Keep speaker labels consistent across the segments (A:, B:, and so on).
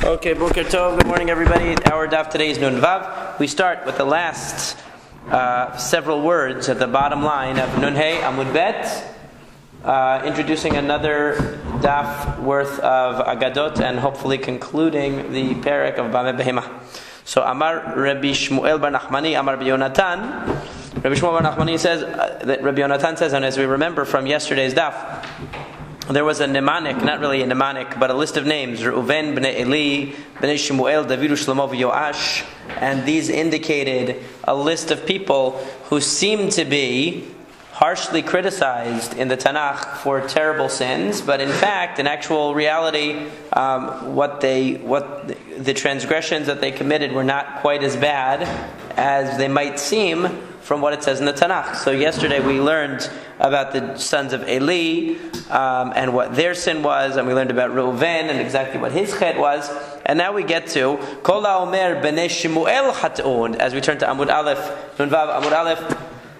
A: Okay, Boker Tov, good morning everybody. Our daf today is Nun Vav. We start with the last several words at the bottom line of Nun Hey Amud Bet, introducing another daf worth of Agadot and hopefully concluding the parak of Bameh Behema. So Amar Rabbi Shmuel bar Nachmani, Amar Rabbi Yonatan. Rabbi Shmuel bar Nachmani says, that Rabbi Yonatan says, and as we remember from yesterday's daf, there was a mnemonic, not really a mnemonic, but a list of names: Reuven, Bnei Eli, Bnei Shemuel, David, Shlomo, Yoash, and these indicated a list of people who seemed to be harshly criticized in the Tanakh for terrible sins, but in fact, in actual reality, what the transgressions that they committed were not quite as bad as they might seem from what it says in the Tanakh. So yesterday we learned about the sons of Eli and what their sin was, and we learned about Reuven and exactly what his chet was. And now we get to Kol HaOmer Bnei Shemuel Chat'un, as we turn to Amud Aleph, Nun Vav Amud Aleph.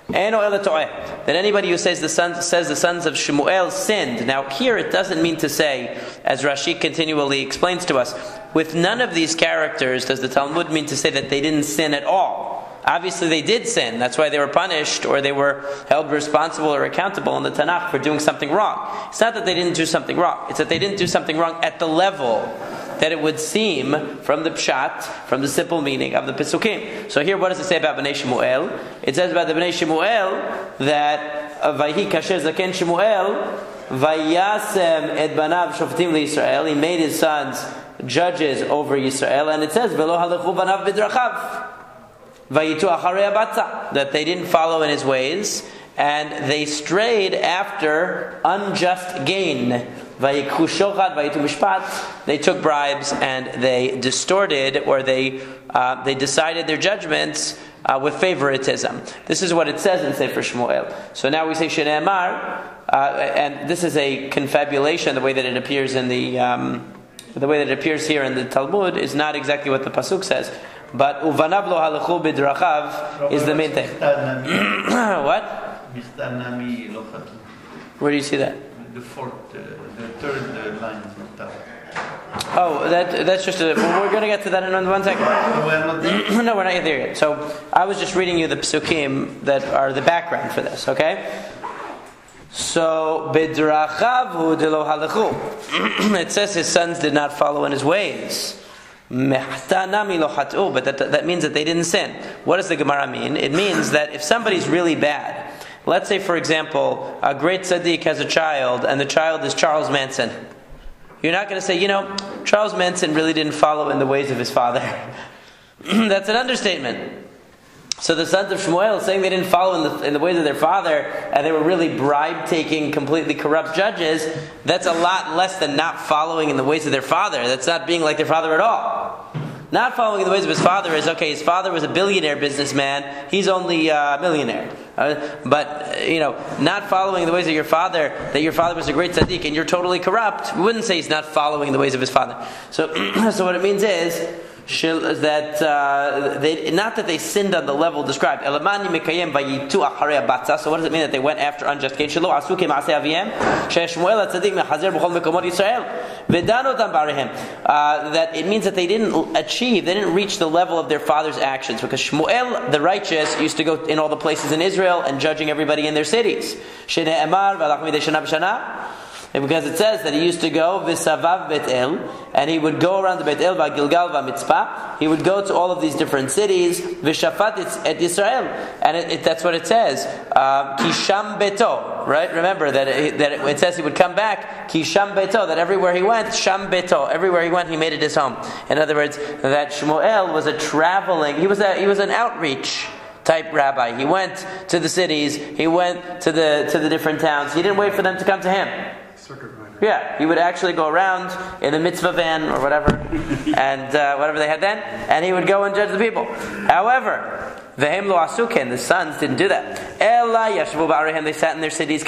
A: That anybody who says the sons of Shemuel sinned. Now here it doesn't mean to say, as Rashi continually explains to us, with none of these characters does the Talmud mean to say that they didn't sin at all. Obviously they did sin. That's why they were punished or they were held responsible or accountable in the Tanakh for doing something wrong. It's not that they didn't do something wrong. It's that they didn't do something wrong at the level that it would seem from the pshat, from the simple meaning of the Pesukim. So here, what does it say about Bnei Shemuel? It says about the Bnei Shemuel that Vayhi kasher zaken Shemuel vayasem et banav shoftim liYisrael. He made his sons judges over Yisrael, and it says velo halechu banav bidrachav vayitu acharei abatza, that they didn't follow in his ways and they strayed after unjust gain. They took bribes and they distorted, or they decided their judgments with favoritism. This is what it says in Sefer Shmuel. So now we say Shene'emar, and this is a confabulation. The way that it appears in the way that it appears here in the Talmud is not exactly what the pasuk says. But uvanav lo halechu bidrachav is the main thing. What? Where do you see that?
B: The third line from the top.
A: Oh, that's just we're going to get to that in 1 second.
B: We're not there?
A: No, we're not yet there yet. So I was just reading you the psukim that are the background for this, okay? So, bidrachav de lo halechu. It says his sons did not follow in his ways. Mehtanami lo hatu, but that means that they didn't sin. What does the Gemara mean? It means that if somebody's really bad, let's say, for example, a great tzaddik has a child, and the child is Charles Manson. You're not going to say, Charles Manson really didn't follow in the ways of his father. That's an understatement. So the sons of Shmuel saying they didn't follow in the ways of their father, and they were really bribe-taking, completely corrupt judges, that's a lot less than not following in the ways of their father. That's not being like their father at all. Not following in the ways of his father is, okay, his father was a billionaire businessman, he's only a millionaire. But, not following the ways of your father, that your father was a great tzaddik and you're totally corrupt, we wouldn't say he's not following the ways of his father. So what it means is that not that they sinned on the level described. So what does it mean that they went after unjust gain? That it means that they didn't reach the level of their father's actions, because Shmuel the righteous used to go in all the places in Israel and judging everybody in their cities. Because it says that he used to go v'savav Bet El, and he would go around the Bet El v'Gilgal v'Mitzpah. He would go to all of these different cities v'shafat et Yisrael, and that's what it says. Kisham beto, right? Remember that it says he would come back. Kisham beto, that everywhere he went, sham beto, everywhere he went, he made it his home. In other words, that Shmuel was a traveling. He was an outreach type rabbi. He went to the cities. He went to the different towns. He didn't wait for them to come to him. Yeah, he would actually go around in a mitzvah van or whatever, and whatever they had then, and he would go and judge the people. However, Vehem lo asuken, the sons didn't do that. Ella yashvu ba'arehem, they sat in their cities,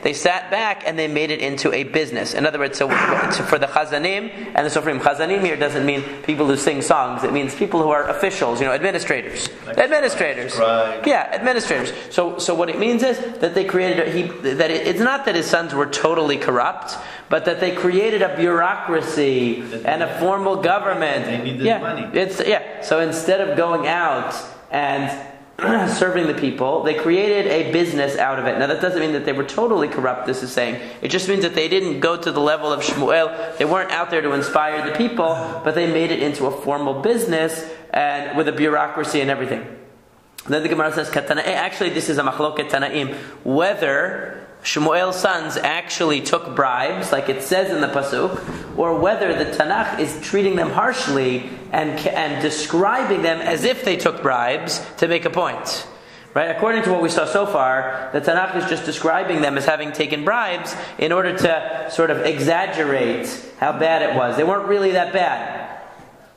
A: they sat back and they made it into a business. In other words, so for the chazanim and the sofrim, chazanim here doesn't mean people who sing songs. It means people who are officials, administrators.
B: Like
A: administrators. Yeah, administrators. So what it means is that they created it's not that his sons were totally corrupt, but that they created a bureaucracy and a formal government.
B: They needed money.
A: So instead of going out and serving the people, they created a business out of it. Now that doesn't mean that they were totally corrupt, this is saying. It just means that they didn't go to the level of Shmuel. They weren't out there to inspire the people, but they made it into a formal business and with a bureaucracy and everything. Then the Gemara says, actually this is a machloket Tanaim, whether Shmuel's sons actually took bribes, like it says in the pasuk, or whether the Tanakh is treating them harshly and describing them as if they took bribes to make a point. Right? According to what we saw so far, the Tanakh is just describing them as having taken bribes in order to sort of exaggerate how bad it was. They weren't really that bad.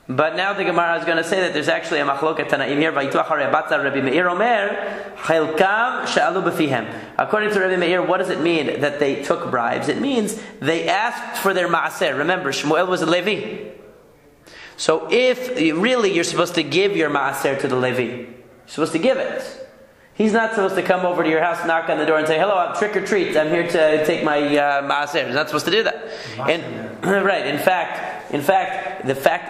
A: But now the Gemara is going to say that there's actually a machloket Tanaim here. Rabbi Meir Omer, Chelkam she'alu b'fihem. According to Rabbi Meir, what does it mean that they took bribes? It means they asked for their maaser. Remember, Shmuel was a Levi. So if really you're supposed to give your maaser to the Levi, you're supposed to give it. He's not supposed to come over to your house, knock on the door, and say, "Hello, I'm trick or treat. I'm here to take my maaser." He's not supposed to do that. Right. In fact.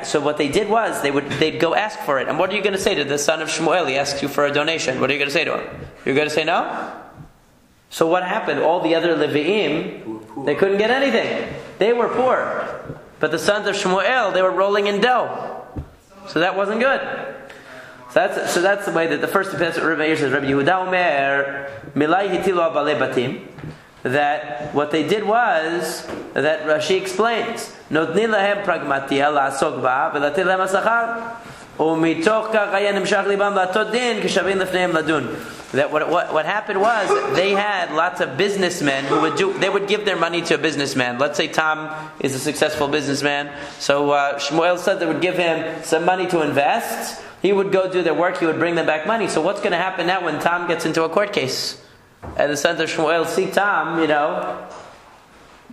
A: So what they did was they'd go ask for it. And what are you going to say to the son of Shmuel? He asks you for a donation. What are you going to say to him? You're going to say no? So what happened? All the other Levi'im, they couldn't get anything. They were poor, but the sons of Shmuel, they were rolling in dough. So that wasn't good. So that's the way that the first epistle Rabbi Meir says, Rabbi Yehuda Omer, Milai hitilo abalei batim, that what they did was, that Rashi explains, Notni lahem pragmatia la'asok ba, v'latil lahem asachar, u'mitoch kach haya nimshach libam la'atot din, kishavin lefneim ladun. That what happened was, they had lots of businessmen who they would give their money to a businessman. Let's say Tom is a successful businessman, so Shmuel said they would give him some money to invest. He would go do their work, he would bring them back money. So what's going to happen now when Tom gets into a court case? And the sons of Shmuel see Tom,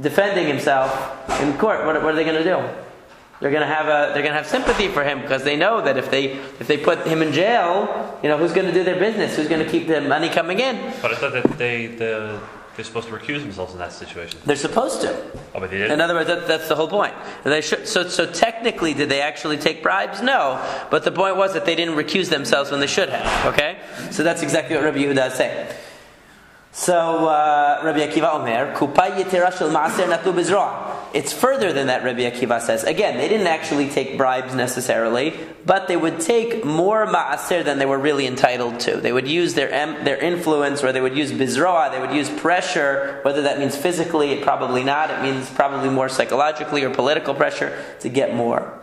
A: defending himself in court. What are they going to do? They're going to have sympathy for him, because they know that if they put him in jail, who's going to do their business? Who's going to keep the money coming in?
C: But I thought that they're supposed to recuse themselves in that situation.
A: They're supposed to.
C: Oh, but they didn't?
A: In other words, that's the whole point. They should. So technically, did they actually take bribes? No. But the point was that they didn't recuse themselves when they should have. Okay? So that's exactly what Rabbi Yehuda is saying. So Rabbi Akiva Omer, Kupay yetera shel maaser natlu bizroa. It's further than that, Rabbi Akiva says. Again, they didn't actually take bribes necessarily, but they would take more maaser than they were really entitled to. They would use their influence, or they would use bizroa, they would use pressure, whether that means physically, probably not, it means probably more psychologically or political pressure, to get more.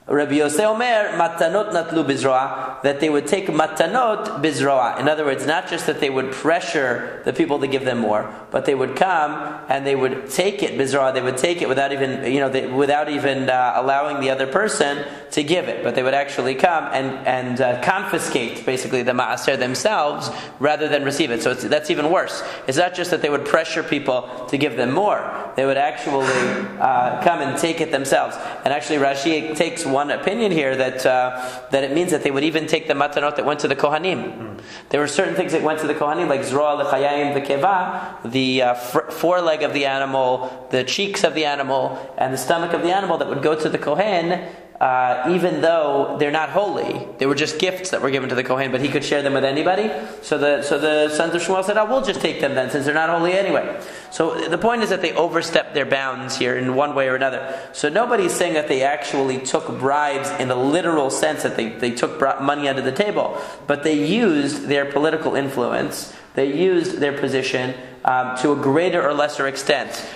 A: Rabbi Yosef Omer, matanot natlu bizroa, that they would take matanot bizroa. In other words, not just that they would pressure the people to give them more, but they would come and they would take it bizroa. They would take it without even, allowing the other person to give it. But they would actually come and confiscate basically the maaser themselves rather than receive it. So that's even worse. It's not just that they would pressure people to give them more; they would actually come and take it themselves. And actually, Rashi takes one opinion here that it means that they would even take the matanot that went to the kohanim. There were certain things that went to the kohanim, like zroa lechayayim v'keva, the foreleg of the animal, the cheeks of the animal, and the stomach of the animal, that would go to the kohen. Even though they're not holy, they were just gifts that were given to the Kohen, but he could share them with anybody. So the sons of Shmuel said, we'll just take them then, since they're not holy anyway. So the point is that they overstepped their bounds here in one way or another. So nobody's saying that they actually took bribes in a literal sense, that they took money under the table, but they used their political influence, they used their position to a greater or lesser extent,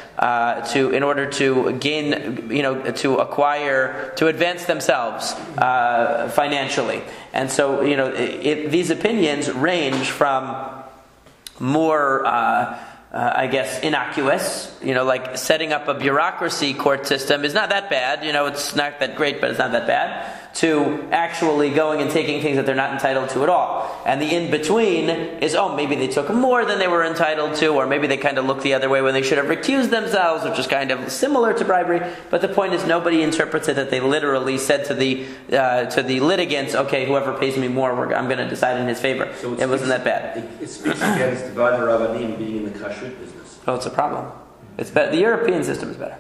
A: in order to gain, to acquire, to advance themselves financially. And so, these opinions range from more I guess, innocuous. Like setting up a bureaucracy court system is not that bad. It's not that great, but it's not that bad. To actually going and taking things that they're not entitled to at all. And the in-between is, maybe they took more than they were entitled to, or maybe they kind of looked the other way when they should have recused themselves, which is kind of similar to bribery. But the point is, nobody interprets it that they literally said to the litigants, okay, whoever pays me more, I'm going to decide in his favor. So it wasn't that bad.
D: It speaks against the Rabbanim being in the kashrut business.
A: Oh, it's a problem. It's better. The European system is better.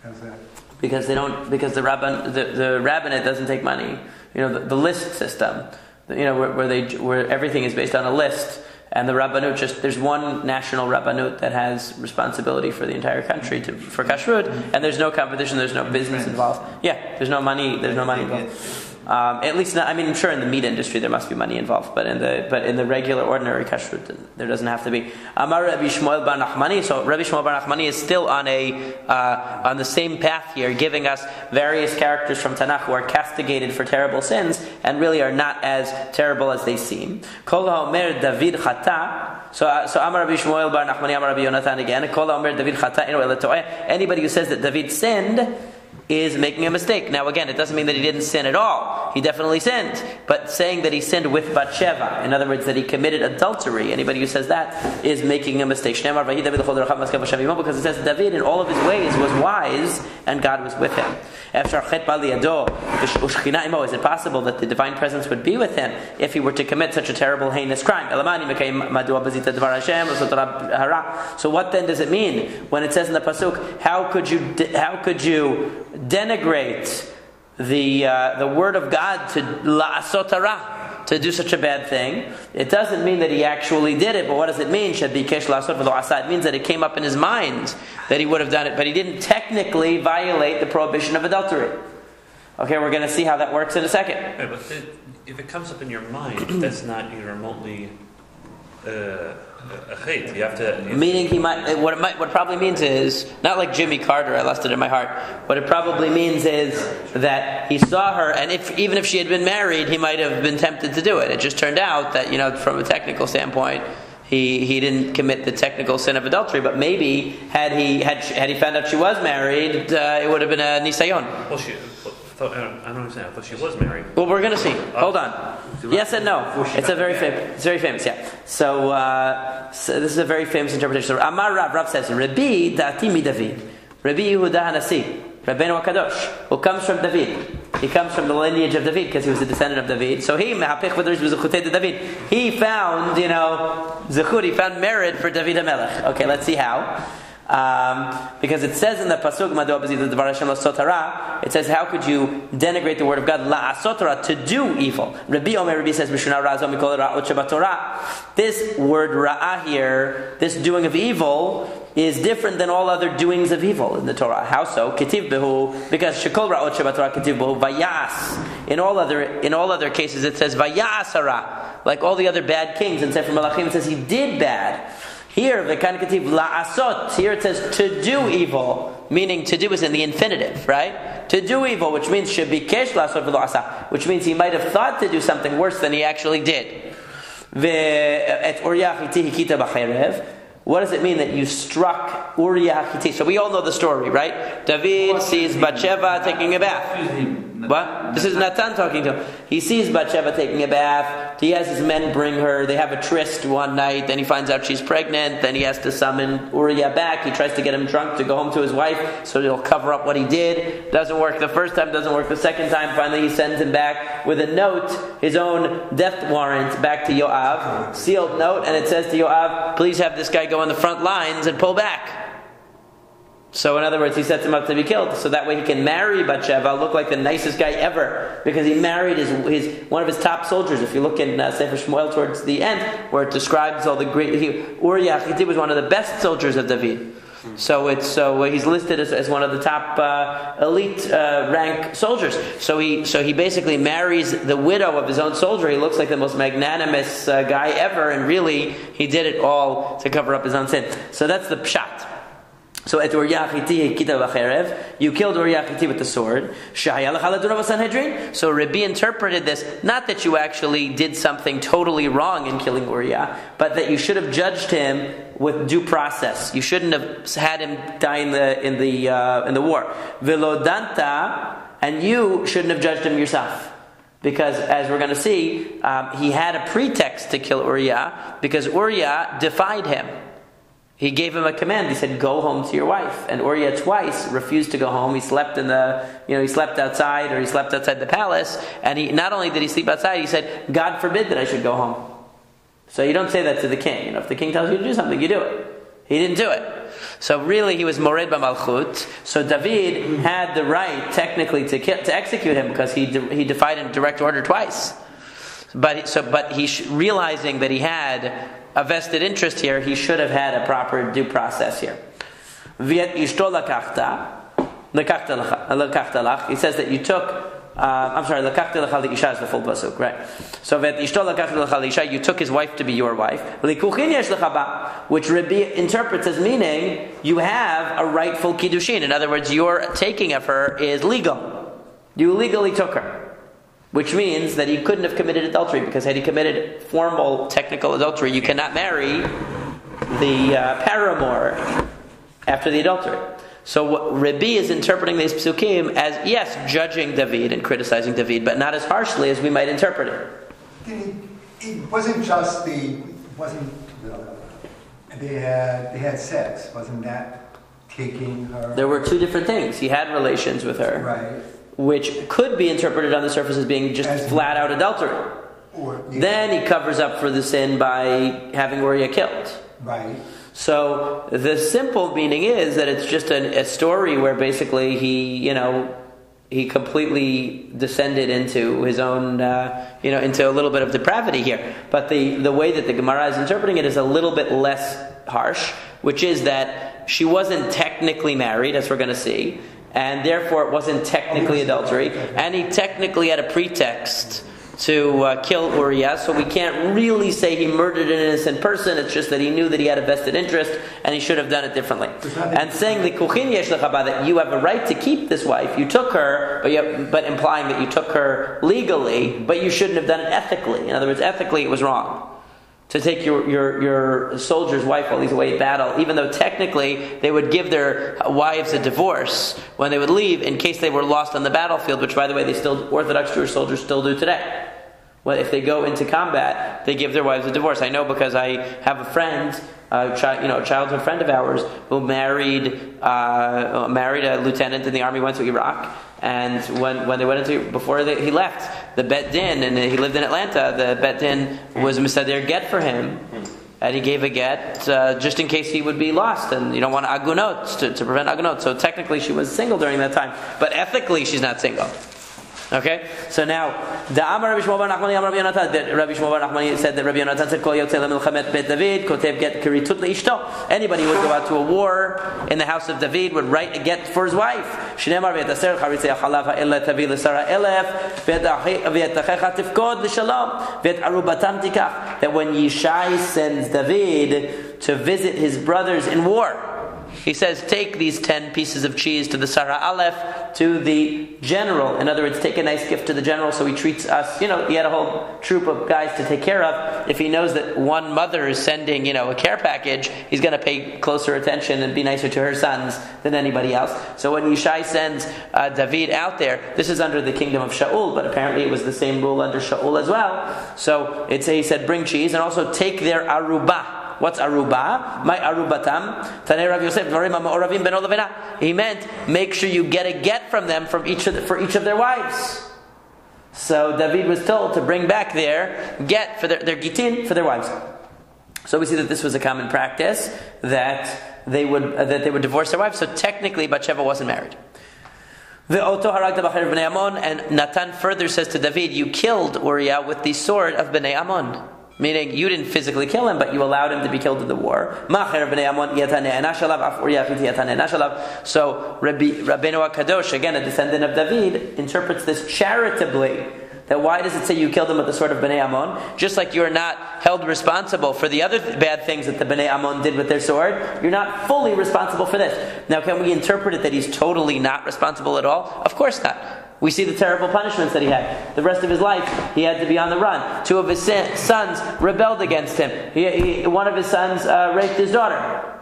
B: How's that?
A: Because they don't. Because the rabbinate doesn't take money. The list system. Where everything is based on a list, and the rabbanut there's one national rabbanut that has responsibility for the entire country for kashrut, and there's no competition. There's no business involved. Yeah, there's no money. There's no money involved. At least not. I'm sure in the meat industry there must be money involved, but in the regular ordinary kashrut there doesn't have to be. Amar Rabbi Shmuel bar Nachmani. So Rabbi Shmuel bar Nachmani is still on the same path here, giving us various characters from Tanakh who are castigated for terrible sins and really are not as terrible as they seem. Kol ha'omer David chata. So Amar Rabbi Shmuel bar Nachmani, Amar Rabbi Yonatan again. Kol ha'omer David chata. Anybody who says that David sinned is making a mistake. Now again, it doesn't mean that he didn't sin at all. He definitely sinned. But saying that he sinned with Bathsheba, in other words, that he committed adultery, anybody who says that is making a mistake. Because it says David in all of his ways was wise and God was with him. Is it possible that the divine presence would be with him if he were to commit such a terrible, heinous crime? So what then does it mean when it says in the pasuk, how could you denigrate the word of God to la'asot hara, to do such a bad thing? It doesn't mean that he actually did it, but what does it mean? It means that it came up in his mind that he would have done it, but he didn't technically violate the prohibition of adultery. Okay, we're going to see how that works in a second.
C: Yeah, but if it comes up in your mind, that's not even remotely a chait. You have to.
A: Meaning he might. What it probably means is not like Jimmy Carter. I lost it in my heart. What it probably means is that he saw her, and even if she had been married, he might have been tempted to do it. It just turned out that from a technical standpoint, he didn't commit the technical sin of adultery. But maybe had he found out she was married, it would have been a nisayon.
C: Well, I don't understand. I thought she was married.
A: Well, we're going to see. Hold on. Yes and no. It's very famous. Yeah. So this is a very famous interpretation. So Amar Rav says, Rabbi da'ati mi David, Rabbi Yehuda Hanasi, Rabbeinu HaKadosh, who comes from David. He comes from the lineage of David because he was a descendant of David. So he mehapich v'darish b'zechutei de David. He found zechut. He found merit for David HaMelech. Okay, let's see how. Because it says in the pasuk, it says, how could you denigrate the word of God? La'asot, to do evil. Rabbi says, this word ra'ah here, this doing of evil, is different than all other doings of evil in the Torah. How so? Ketiv behu, because shekol ra'ot shebatorah ketiv behu vayas. In all other cases, it says vayas hara, like all the other bad kings in Sefer Malachim. It says he did bad. Here, v'kan ketiv la'asot. Here it says to do evil, meaning to do is in the infinitive, right? To do evil, which means shebikesh la'asot v'lo asa, which means he might have thought to do something worse than he actually did. Ve'et Uriah Hiti hikita b'cherev. What does it mean that you struck Uriah Hiti? So we all know the story, right? David sees Bathsheba taking a bath. What? This is Natan talking to him. He sees Bathsheba taking a bath. He has his men bring her. They have a tryst one night. Then he finds out she's pregnant. Then he has to summon Uriah back. He tries to get him drunk to go home to his wife so he'll cover up what he did. Doesn't work the first time. Doesn't work the second time. Finally he sends him back with a note, his own death warrant, back to Yoav. Sealed note. And it says to Yoav, please have this guy go on the front lines and pull back. So in other words, he sets him up to be killed, so that way he can marry Bathsheba, look like the nicest guy ever, because he married one of his top soldiers. If you look in Sefer Shmuel towards the end, where it describes all the great, Uriah Hiti was one of the best soldiers of David. So he's listed as one of the top elite rank soldiers. So he basically marries the widow of his own soldier. He looks like the most magnanimous guy ever, and really he did it all to cover up his own sin. So that's the pshat. So at Uriah Chiti kita b'cherev, you killed Uriah Chiti with the sword. Shehaya lecha laduna b'Sanhedrin. So Rabbi interpreted this not that you actually did something totally wrong in killing Uriah, but that you should have judged him with due process. You shouldn't have had him die in the war. Velo danta, and you shouldn't have judged him yourself. Because, as we're going to see, he had a pretext to kill Uriah because Uriah defied him. He gave him a command. He said, "Go home to your wife." And Uriah twice refused to go home. He slept he slept outside, or he slept outside the palace. And he not only did he sleep outside, he said, "God forbid that I should go home." So you don't say that to the king. If the king tells you to do something, you do it. He didn't do it. So really, he was mored b'malchut. So David had the right, technically, to execute him because he defied in direct order twice. But realizing that he had a vested interest here, he should have had a proper due process here. V'et ishto lakachta lach. He says that you took. Lakachta lecha l'isha is the full pasuk, right? So v'et ishto lakachta lecha l'isha, you took his wife to be your wife. Likuchin yesh lecha ba, which Rabbi interprets as meaning you have a rightful kiddushin. In other words, your taking of her is legal. You legally took her. Which means that he couldn't have committed adultery, because had he committed formal, technical adultery, you cannot marry the paramour after the adultery. So what Rabbi is interpreting these psukim as, yes, judging David and criticizing David, but not as harshly as we might interpret it.
B: It wasn't just they had sex. Wasn't that taking her?
A: There were two different things. He had relations with her.
B: Right.
A: Which could be interpreted on the surface as being just flat out adultery. Then he covers up for the sin by having Uriah killed.
B: Right.
A: So the simple meaning is that it's just a story where basically he completely descended into his own, into a little bit of depravity here. But the way that the Gemara is interpreting it is a little bit less harsh, which is that she wasn't technically married, as we're going to see, and therefore it wasn't technically adultery, and he technically had a pretext to kill Uriah, so we can't really say he murdered an innocent person. It's just that he knew that he had a vested interest and he should have done it differently. And saying the kuchin yesh lecha that you have a right to keep this wife, you took her, but implying that you took her legally, but you shouldn't have done it ethically. In other words, ethically it was wrong to take your soldier's wife while he's away at battle, even though technically they would give their wives a divorce when they would leave in case they were lost on the battlefield, which, by the way, Orthodox Jewish soldiers still do today. Well, if they go into combat, they give their wives a divorce. I know because I have a friend, a childhood friend of ours, who married a lieutenant in the army, went to Iraq, and when they went into, he left, the Bet Din, and he lived in Atlanta, the Bet Din was misader get for him, and he gave a get just in case he would be lost, and you don't want agunot, to prevent agunot. So technically she was single during that time, but ethically she's not single. Okay, so now the Amar Rabbi Shmuel bar Nachmani Amar Rabbi Yonatan. Rabbi Shmuel bar Nachmani said that Rabbi Yonatan said, "Kol yotzei lemilchamet bet David kotev get kiritut leishto." Anybody who would go out to a war in the house of David would write a get for his wife. Shneimar v'yetaser charitzei halav ha'ela tavi l'sara elef v'yetachecha tifkod l'shalom v'et arubatam tikach. That when Yishai sends David to visit his brothers in war, he says, take these 10 pieces of cheese to the Sarah Aleph, to the general. In other words, take a nice gift to the general so he treats us. He had a whole troop of guys to take care of. If he knows that one mother is sending, a care package, he's going to pay closer attention and be nicer to her sons than anybody else. So when Yishai sends David out there, this is under the kingdom of Shaul, but apparently it was the same rule under Shaul as well. So he said, bring cheese and also take their arubah. What's aruba? My arubatam. Tanei Rav Yosef dvarim ha'ma'oravim beno levena. He meant make sure you get a get from them for each of their wives. So David was told to bring back their get for their gitin for their wives. So we see that this was a common practice that they would divorce their wives. So technically, Bathsheba wasn't married. And Natan further says to David, you killed Uriah with the sword of Bnei Ammon. Meaning, you didn't physically kill him, but you allowed him to be killed in the war. So, Rabbeinu HaKadosh, again a descendant of David, interprets this charitably, that why does it say you killed him with the sword of Bnei Ammon? Just like you're not held responsible for the other bad things that the Bnei Ammon did with their sword, you're not fully responsible for this. Now, can we interpret it that he's totally not responsible at all? Of course not. We see the terrible punishments that he had. The rest of his life, he had to be on the run. 2 of his sons rebelled against him. One of his sons raped his daughter.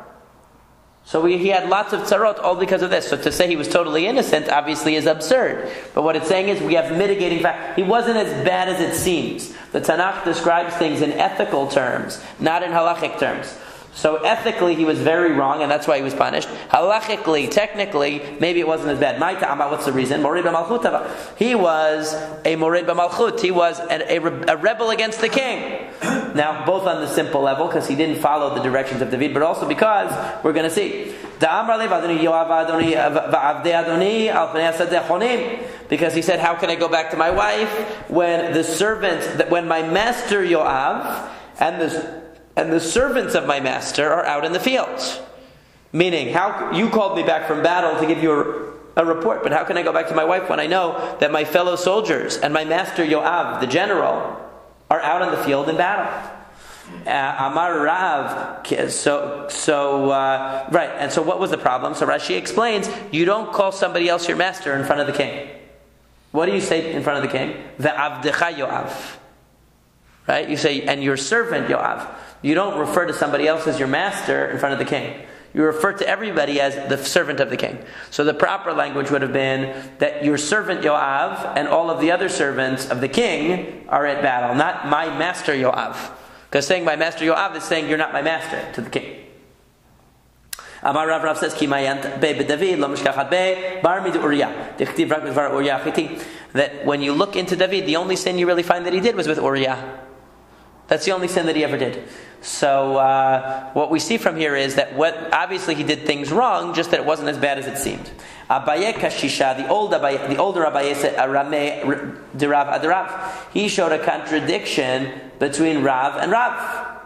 A: So he had lots of tzarot all because of this. So to say he was totally innocent obviously is absurd. But what it's saying is we have mitigating factors. He wasn't as bad as it seems. The Tanakh describes things in ethical terms, not in halachic terms. So ethically he was very wrong, and that's why he was punished. Halachically, technically, maybe it wasn't as bad. My ta'ama, what's the reason? Mored b'malchut. He was a mored b'malchut. He was a rebel against the king. Now, both on the simple level, because he didn't follow the directions of David, but also because, we're going to see, because he said, how can I go back to my wife when my master Yoav and the servants of my master are out in the field? Meaning, how you called me back from battle to give you a report, but how can I go back to my wife when I know that my fellow soldiers and my master Yoav, the general, are out in the field in battle? Amar Rav. Right. And so what was the problem? So Rashi explains, you don't call somebody else your master in front of the king. What do you say in front of the king? Ve'avdecha Yoav. Right? You say, and your servant Yoav. You don't refer to somebody else as your master in front of the king. You refer to everybody as the servant of the king. So the proper language would have been that your servant Yoav and all of the other servants of the king are at battle, not my master Yoav. Because saying my master Yoav is saying you're not my master to the king. Amar Rav says, that when you look into David, the only sin you really find that he did was with Uriah. That's the only sin that he ever did. So what we see from here is that obviously he did things wrong, just that it wasn't as bad as it seemed. Abaye Kashisha, the older Abaye said, Arameh Dirav Adirav. He showed a contradiction between Rav and Rav.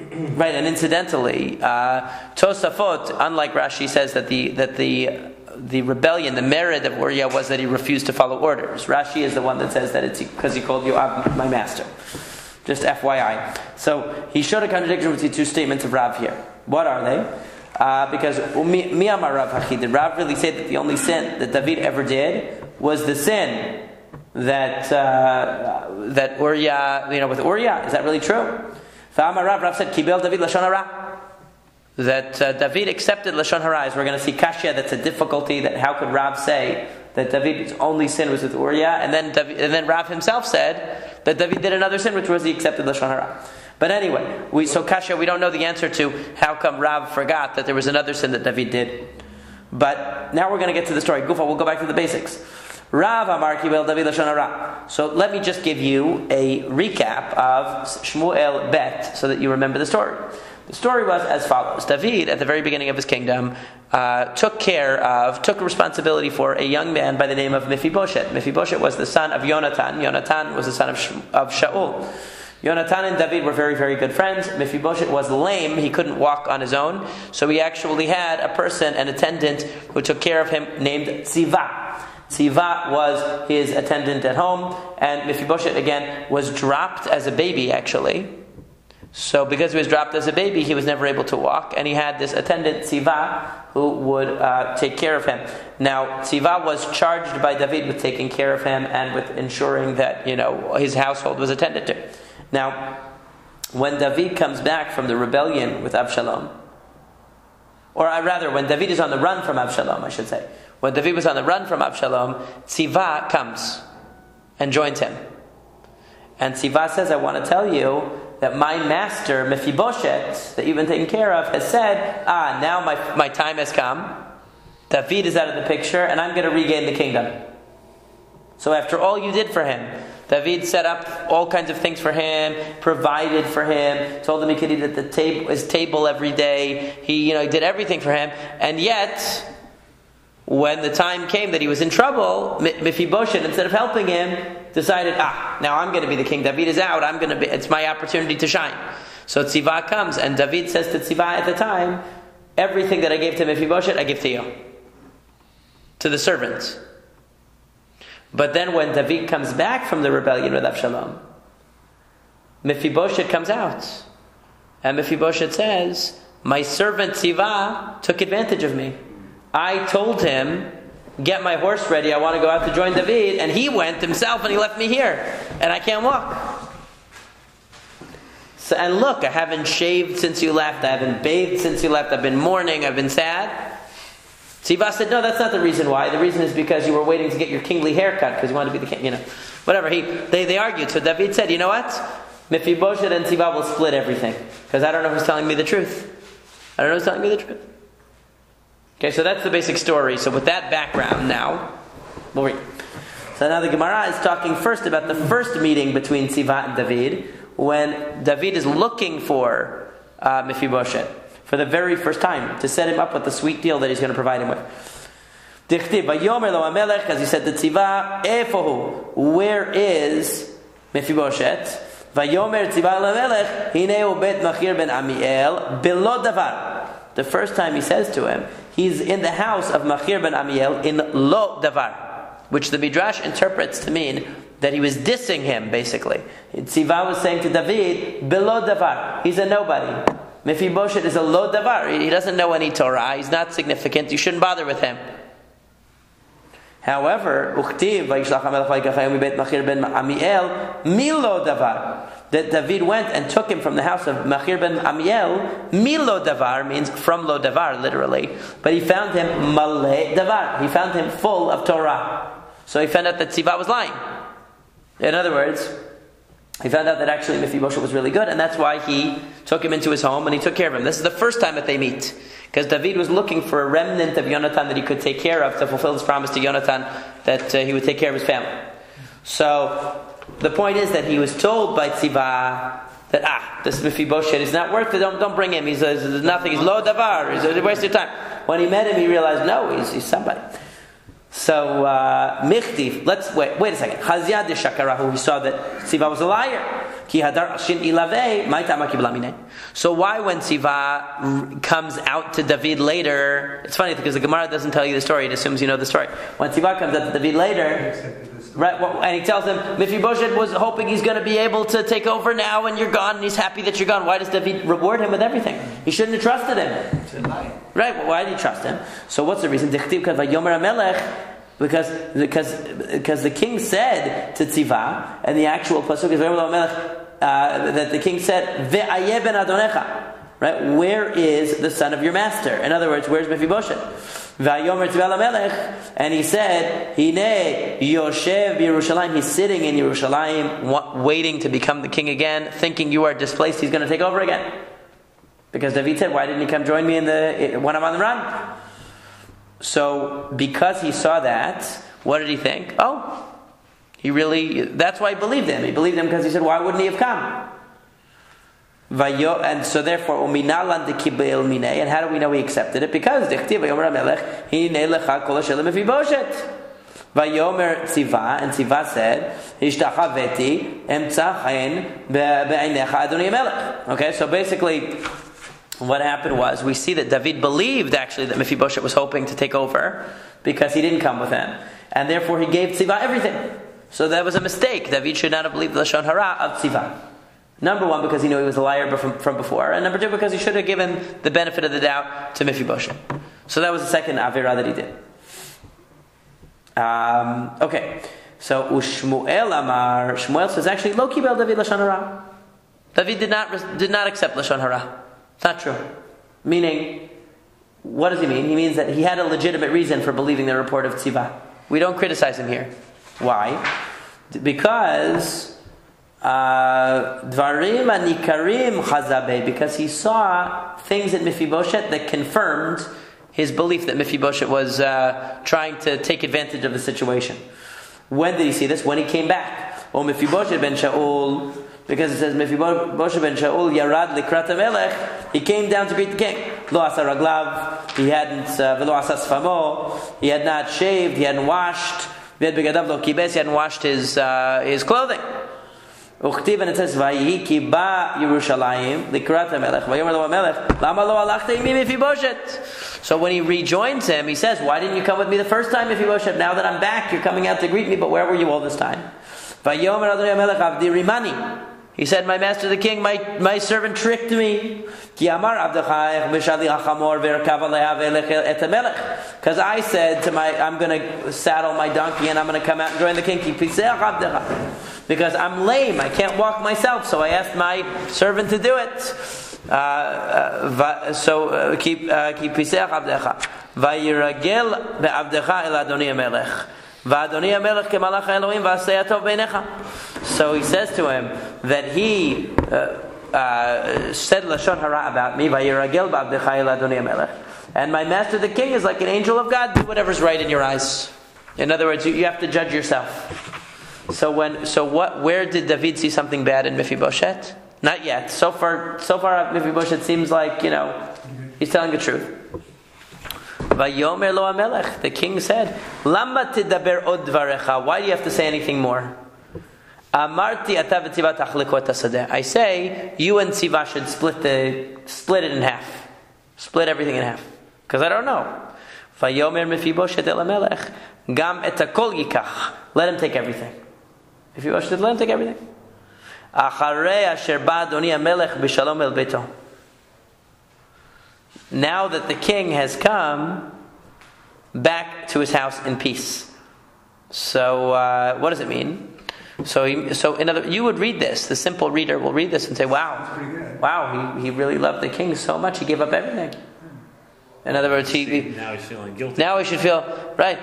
A: Right, and incidentally, Tosafot, unlike Rashi, says that the rebellion, the merit of Uriah was that he refused to follow orders. Rashi is the one that says that it's because he called Yoav my master. Just FYI. So he showed a contradiction between two statements of Rav here. What are they? Because Mi Amar Rav Hachi, did Rav really say that the only sin that David ever did was the sin that Uriah, with Uriah? Is that really true? Rav said, Kibel David Lashon Hara. That David accepted Lashon Hara. As we're going to see Kashya, that's a difficulty, that how could Rav say that David's only sin was with Uriah, and then Rav himself said that David did another sin, which was he accepted Lashon Hara. But anyway, so Kashya, we don't know the answer to how come Rav forgot that there was another sin that David did. But now we're going to get to the story. Gufa, we'll go back to the basics. Rav Amar Kibel David Lashon Hara. So let me just give you a recap of Shmuel Bet so that you remember the story. The story was as follows. David, at the very beginning of his kingdom, took responsibility for a young man by the name of Mephibosheth. Mephibosheth was the son of Yonatan. Yonatan was the son of Shaul. Yonatan and David were very, very good friends. Mephibosheth was lame. He couldn't walk on his own. So he actually had a person, an attendant, who took care of him named Tziva. Tziva was his attendant at home. And Mephibosheth, again, was dropped as a baby, actually. So because he was dropped as a baby, he was never able to walk. And he had this attendant, Tziva, who would take care of him. Now, Tziva was charged by David with taking care of him and with ensuring that, his household was attended to. Now, when David comes back from the rebellion with Absalom, or rather, when David is on the run from Absalom, I should say. When David was on the run from Absalom, Tziva comes and joins him. And Tziva says, I want to tell you that my master, Mephibosheth, that you've been taking care of, has said, now my time has come. David is out of the picture, and I'm going to regain the kingdom. So after all you did for him, David set up all kinds of things for him, provided for him, told him he could eat at his table every day. He did everything for him. And yet, when the time came that he was in trouble, Mephibosheth, instead of helping him, decided, now I'm going to be the king. David is out. It's my opportunity to shine. So Tziva comes, and David says to Tziva at the time, everything that I gave to Mephibosheth, I give to you. To the servants. But then when David comes back from the rebellion with Avshalom, Mephibosheth comes out. And Mephibosheth says, my servant Tziva took advantage of me. I told him, get my horse ready, I want to go out to join David, and he went himself and he left me here, and I can't walk. So, and look, I haven't shaved since you left, I haven't bathed since you left, I've been mourning, I've been sad. Tziva said, no, that's not the reason why. The reason is because you were waiting to get your kingly haircut, because you wanted to be the king, Whatever, they argued. So David said, you know what? Mephibosheth and Tziva will split everything, because I don't know who's telling me the truth. I don't know who's telling me the truth. Okay, so that's the basic story. So with that background now, we'll read. So now the Gemara is talking first about the first meeting between Tziva and David, when David is looking for Mephibosheth for the very first time, to set him up with the sweet deal that he's going to provide him with. Dichtiv, Vayomer lo HaMelech, as he said to Tziva, Efohu, where is Mephibosheth? Vayomer Tziva LaMelech, Hineu bet Machir ben Amiel, Belo Davar. The first time he says to him, he's in the house of Machir ben Amiel in Lo Davar, which the Midrash interprets to mean that he was dissing him, basically. Tziva was saying to David, Belo Davar, he's a nobody. Mephibosheth is a Lo Davar, he doesn't know any Torah, he's not significant, you shouldn't bother with him. However, Uchtiv, Vayishlach HaMelech Vayikachayim Mibeit Machir ben Amiel, Milo Davar. That David went and took him from the house of Machir ben Amiel. Milo Davar means from Lo Davar, literally. But he found him Maleh Davar. He found him full of Torah. So he found out that Tziva was lying. In other words, he found out that actually Mephibosheth was really good, and that's why he took him into his home and he took care of him. This is the first time that they meet. Because David was looking for a remnant of Yonatan that he could take care of to fulfill his promise to Yonatan that he would take care of his family. So the point is that he was told by Tziva that this Mephibosheth is not worth it. Don't bring him. He's nothing. He's Lo Davar. He's a waste of time. When he met him, he realized no, he's somebody. So Michtiv. Let's wait a second. Chazia de Shakarahu. He saw that Tziva was a liar. So why when Tziva comes out to David later, it's funny because the Gemara doesn't tell you the story, it assumes you know the story. When Tziva comes out to David later, right, and he tells him, Mephibosheth was hoping he's going to be able to take over now and you're gone and he's happy that you're gone. Why does David reward him with everything? He shouldn't have trusted him. Right, well, why did he trust him? So what's the reason? Because the king said to Tziva, and the actual pasuk is that the king said, Ve'ayeh ben Adonecha. Right? Where is the son of your master? In other words, where's Mephibosheth? Va'yomer Tziva LaMelech, and he said, Hine Yoshev Yerushalayim. He's sitting in Yerushalayim, waiting to become the king again, thinking you are displaced, he's going to take over again. Because David said, why didn't he come join me when I'm on the run? So, because he saw that, what did he think? That's why he believed him. He believed him because he said, why wouldn't he have come? And so therefore, and how do we know he accepted it? Because Vayomer Tziva, and Tziva said, okay, so basically what happened was, we see that David believed actually that Mephibosheth was hoping to take over because he didn't come with him. And therefore he gave Tziva everything. So that was a mistake. David should not have believed the Lashon Hara of Tziva. Number one, because he knew he was a liar from before. And number two, because he should have given the benefit of the doubt to Mephibosheth. So that was the second Avirah that he did. Okay. So Shmuel Amar, Shmuel says actually, Lo Kibel David Lashon Hara. David did not accept Lashon Hara. It's not true. Meaning, what does he mean? He means that he had a legitimate reason for believing the report of Tziva. We don't criticize him here. Why? Because Dvarim Anikarim Chazabe, because he saw things in Mephibosheth that confirmed his belief that Mephibosheth was trying to take advantage of the situation. When did he see this? When he came back. Oh, Mephibosheth ben Shaul, because it says Mephibosheth ben Shaul Yarad Likrat HaMelech, he came down to greet the king. Lo asa raglav, he hadn't velo asa sfamo, he had not shaved, he hadn't washed. Ved begadav lo kibes, he hadn't washed his clothing. Uchtiv, and it says Vayihi ki ba Yerushalayim Likrat HaMelech Vayomer lo HaMelech Lama lo alachta imi Mephibosheth. So when he rejoins him, he says, why didn't you come with me the first time, Mephibosheth? Now that I'm back, you're coming out to greet me, but where were you all this time? He said, my master the king, my servant tricked me. Because I said to I'm going to saddle my donkey and I'm going to come out and join the king. Because I'm lame, I can't walk myself, so I asked my servant to do it. So keep piseach abdecha. Vayiragel be'abdecha el Adoni HaMelech. V'Adoni HaMelech kemalach Elohim v'aseh atov beinecha. So he says to him that he said lashon hara about me. Vayiragel be'abdecha el Adoni HaMelech. And my master the king is like an angel of God. Do whatever's right in your eyes. In other words, you have to judge yourself. Where did David see something bad in Mephibosheth? Not yet. So far Mephibosheth seems like, he's telling the truth. Vayomer lo HaMelech, the king said, Lama tidaber od dvarecha, why do you have to say anything more? Amarti ata v'tziva tachliku et hasadeh. I say, you and Tziva should split it in half. Split everything in half. Because I don't know. Vayomer Mephibosheth el HaMelech, gam et hakol yikach. Let him take everything. If you watch it, let him take everything. Now that the king has come back to his house in peace. So what does it mean? So you would read this. The simple reader will read this and say, "Wow, he really loved the king so much. He gave up everything." In other words,
C: now he's feeling guilty.
A: Now he should feel right.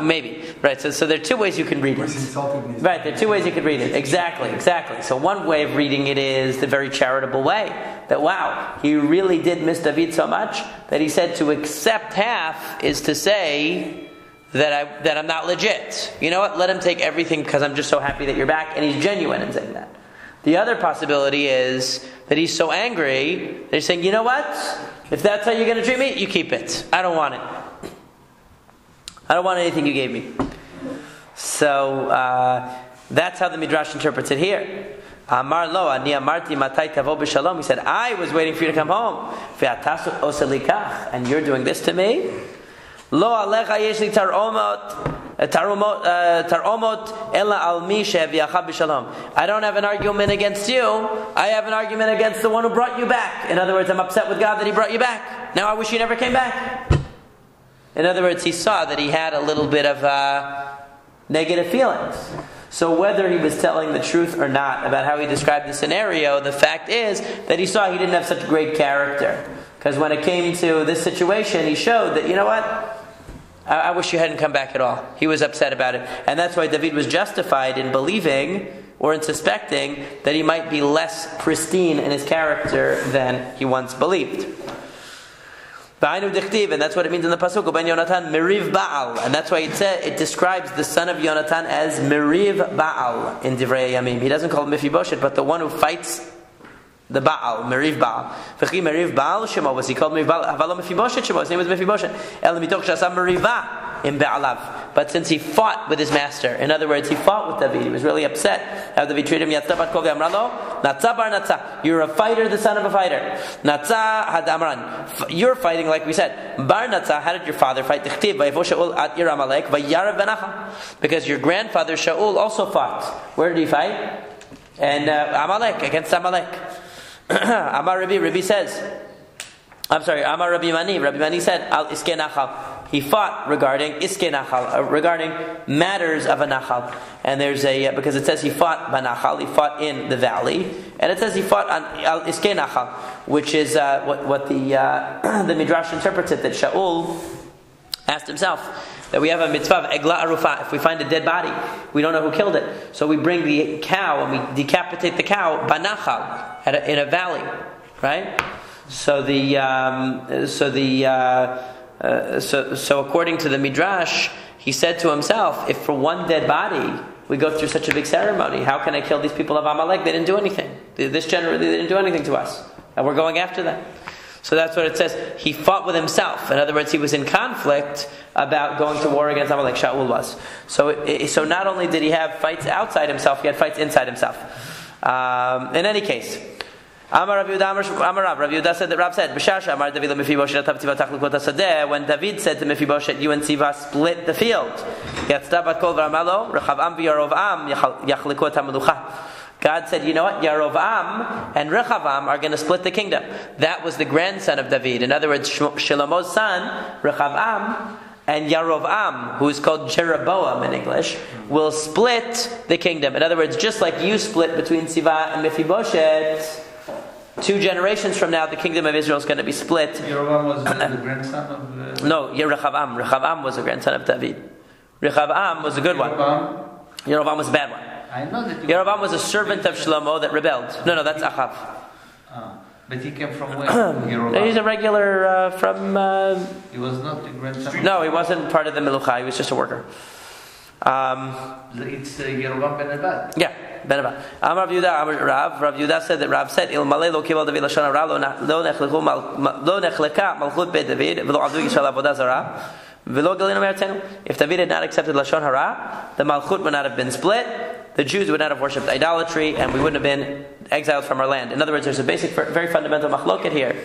A: Maybe. Right, so there are two ways you can read it. Right, there are two ways you can read it. Exactly. So one way of reading it is the very charitable way. That, wow, he really did miss David so much that he said to accept half is to say that I'm not legit. You know what? Let him take everything because I'm just so happy that you're back. And he's genuine in saying that. The other possibility is that he's so angry that he's saying, you know what? If that's how you're going to treat me, you keep it. I don't want it. I don't want anything you gave me. So that's how the Midrash interprets it here. Amar lo, ani amarti matai tavo b'shalom. He said, I was waiting for you to come home. Ve'atasu oselikach, and you're doing this to me. Lo alecha yesh li taromot ela al mi she'aviacha b'shalom. I don't have an argument against you. I have an argument against the one who brought you back. In other words, I'm upset with God that He brought you back. Now I wish you never came back. In other words, he saw that he had a little bit of negative feelings. So whether he was telling the truth or not about how he described the scenario, the fact is that he saw he didn't have such great character. Because when it came to this situation, he showed that, you know what? I wish you hadn't come back at all. He was upset about it. And that's why David was justified in believing or in suspecting that he might be less pristine in his character than he once believed. And that's what it means in the pasuk. Ben Yonatan Meriv Baal, and that's why it describes the son of Yonatan as Meriv Baal in Divrei Yamim. He doesn't call him Mephibosheth, but the one who fights the Baal, Meriv Baal. V'chi Meriv Baal Shemo, was he called Meriv Baal? Havalo Mephibosheth Shemo, his name was Mephibosheth. El mitoch shasam Meriva in Baalav. But since he fought with his master, in other words, he fought with David, he was really upset how David treated him. Yatzah bat kol v'amralo, Natzah bar Natzah. You're a fighter, the son of a fighter. Natzah had Amran. You're fighting, like we said. Bar Natzah, how did your father fight? Tichtiv, vayavo Shaul at Ir Amalek, vayarav benacha. Because your grandfather Shaul also fought. Where did he fight? And Amalek, against Amalek. Amar Rabbi says, Amar Rabbi Mani said, Al Iskei Nachal. He fought regarding Iskei Nachal, regarding matters of a Nachal. And there's because it says he fought Banachal, he fought in the valley. And it says he fought on Al Iskei Nachal, which is what the Midrash interprets it, that Shaul asked himself, that we have a mitzvah of egla arufa. If we find a dead body, we don't know who killed it. So we bring the cow and we decapitate the cow banachal in a valley, right? So according to the Midrash, he said to himself, if for one dead body we go through such a big ceremony, how can I kill these people of Amalek? They didn't do anything. They didn't do anything to us, and we're going after them. So that's what it says. He fought with himself. In other words, he was in conflict about going to war against Amalek. Shaul was. So not only did he have fights outside himself, he had fights inside himself. In any case, Amar Rav Yehuda said that Rav said, B'shasha Amar David Mephibosheth Tziva Tachlikot HaSadeh, when David said to Mephibosheth, you and Tziva split the field. Yatzta bat kol v'amalo, Rechavam v'Yarovam yachlikot HaMelucha. God said, you know what? Yarovam and Rechavam are going to split the kingdom. That was the grandson of David. In other words, Shlomo's son, Rechavam, and Yarovam, who is called Jeroboam in English, will split the kingdom. In other words, just like you split between Tziva and Mephibosheth, 2 generations from now, the kingdom of Israel is going to be split.
E: Yeroboam was the grandson of...
A: No, Rechavam. Rechavam was the grandson of David. Rechavam was a good one. Yeroboam was a bad one.
E: I know that...
A: Yeroboam was a servant of Shlomo that rebelled. No, that's Achav.
E: But he came from where? Yeroboam?
A: He's a regular from...
E: He was not the grandson?
A: No, he wasn't part of the Melucha. He was just a worker.
E: It's Yeroboam ben Nebat.
A: Yeah, ben Nebat. Rav Yehuda said that Rav said, Il malay lo kibal David lashon hara lo nechleka malchut beit David v'lo avdu Yisrael avodah zara v'lo galinu me'artzenu. If David had not accepted lashon hara, the malchut would not have been split. The Jews would not have worshipped idolatry, and we wouldn't have been exiled from our land. In other words, there's a basic, very fundamental machloket here.